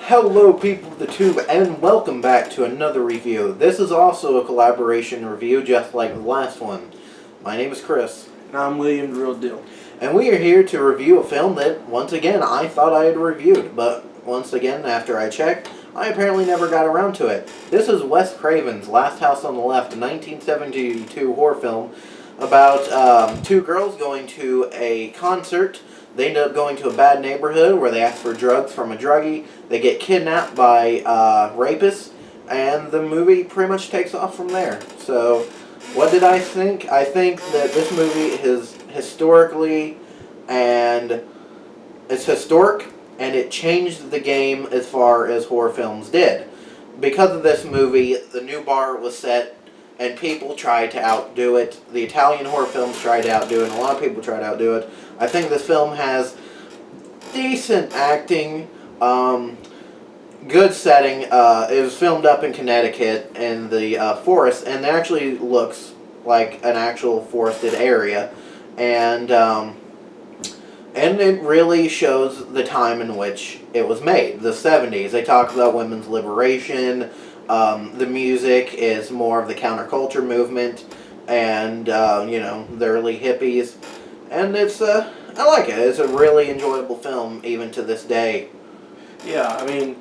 Hello people of the tube and welcome back to another review. This is also a collaboration review just like the last one. My name is Chris. And I'm William the Real Deal. And we are here to review a film that, once again, I thought I had reviewed. But once again, after I checked, I apparently never got around to it. This is Wes Craven's Last House on the Left, a 1972 horror film about two girls going to a concert. They end up going to a bad neighborhood where they ask for drugs from a druggie. They get kidnapped by rapists, and the movie pretty much takes off from there. So, what did I think? I think that this movie is historically, and it's historic, and it changed the game as far as horror films did. Because of this movie, the new bar was set, and people tried to outdo it. The Italian horror films tried to outdo it, and a lot of people tried to outdo it. I think this film has decent acting, good setting. It was filmed up in Connecticut in the forest, and it actually looks like an actual forested area. And it really shows the time in which it was made, the 70s. They talk about women's liberation. The music is more of the counterculture movement, and the early hippies. And it's I like it. It's a really enjoyable film even to this day. Yeah, I mean,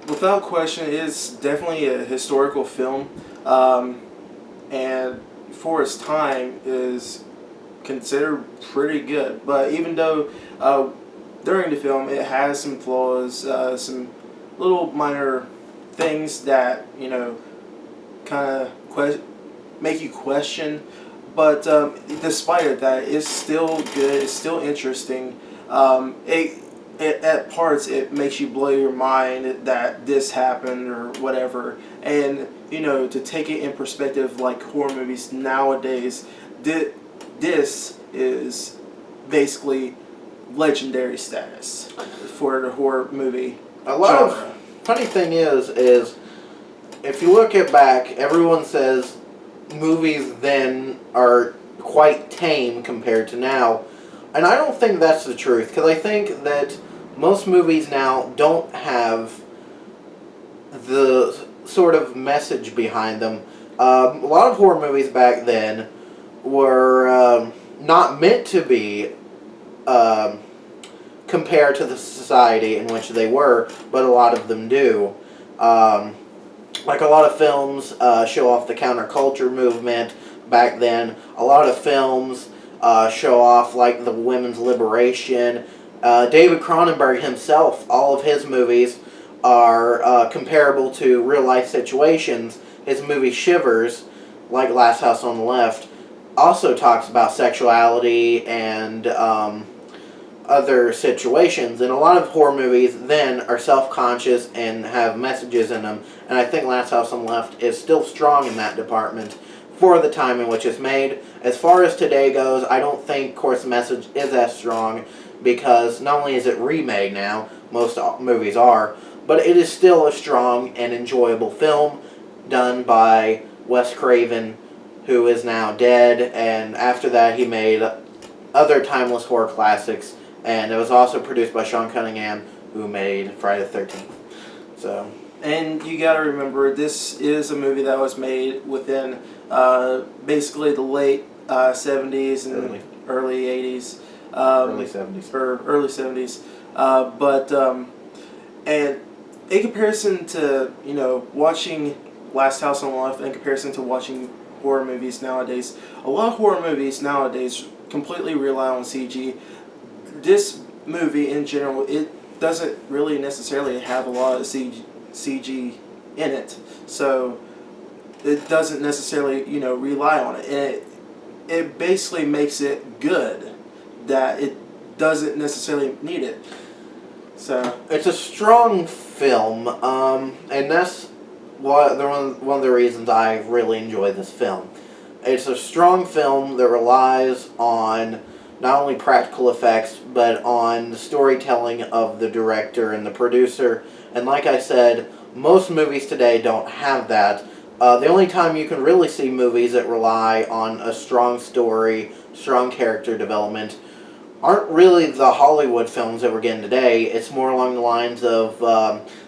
without question, it is definitely a historical film, and for its time is considered pretty good. But even though during the film it has some flaws, some little minor things that kind of make you question. But despite that, it's still good. It's still interesting. It at parts it makes you blow your mind that this happened or whatever. And to take it in perspective, like horror movies nowadays, this is basically legendary status for the horror movie genre. Funny thing is if you look at back, everyone says movies then are quite tame compared to now, and I don't think that's the truth, because I think that most movies now don't have the sort of message behind them. A lot of horror movies back then were not meant to be compared to the society in which they were, but a lot of them do. Like a lot of films show off the counterculture movement back then. A lot of films show off like the women's liberation. David Cronenberg himself, all of his movies are comparable to real life situations. His movie Shivers, like Last House on the Left, also talks about sexuality and other situations, and a lot of horror movies then are self-conscious and have messages in them, and I think Last House on the Left is still strong in that department for the time in which it's made. As far as today goes, I don't think, of course, the message is as strong, because not only is it remade now, most movies are, but it is still a strong and enjoyable film done by Wes Craven, who is now dead, and after that he made other timeless horror classics. And it was also produced by Sean Cunningham, who made Friday the 13th. So. And you got to remember, this is a movie that was made within basically the late 70s and early 80s. Early 70s. Or early 70s. And in comparison to, watching Last House on the Left, in comparison to watching horror movies nowadays, a lot of horror movies nowadays completely rely on CG. This movie in general, it doesn't really necessarily have a lot of CG in it, so it doesn't necessarily rely on it, and it basically makes it good that it doesn't necessarily need it. So it's a strong film, and that's one of the reasons I really enjoy this film. It's a strong film that relies on not only practical effects, but on the storytelling of the director and the producer. And like I said, most movies today don't have that. The only time you can really see movies that rely on a strong story, strong character development, aren't really the Hollywood films that we're getting today. It's more along the lines of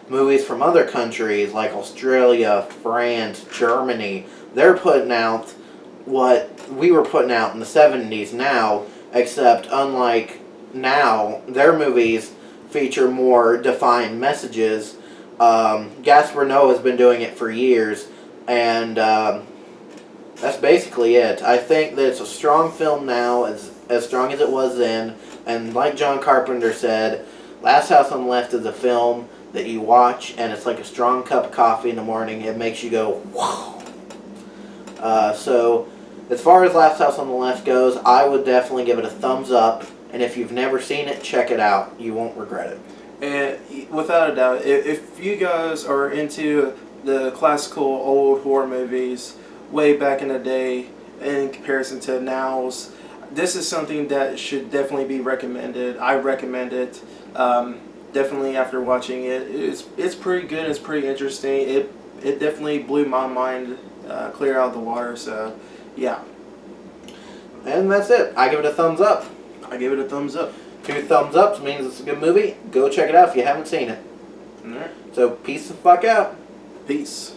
movies from other countries like Australia, France, Germany. They're putting out what we were putting out in the 70s now, except unlike now, their movies feature more defined messages. Gaspar Noé has been doing it for years, and that's basically it. I think that it's a strong film now, as strong as it was then, and like John Carpenter said, Last House on the Left is a film that you watch, and it's like a strong cup of coffee in the morning. It makes you go, wow. So, as far as Last House on the Left goes, I would definitely give it a thumbs up, and if you've never seen it, check it out. You won't regret it. And without a doubt, if you guys are into the classical old horror movies way back in the day in comparison to now's, this is something that should definitely be recommended. I recommend it. Definitely after watching it, it's pretty good. It's pretty interesting. It definitely blew my mind clear out of the water. So, yeah. And that's it. I give it a thumbs up. I give it a thumbs up. 2 thumbs ups means it's a good movie. Go check it out if you haven't seen it. All right. So, peace the fuck out. Peace.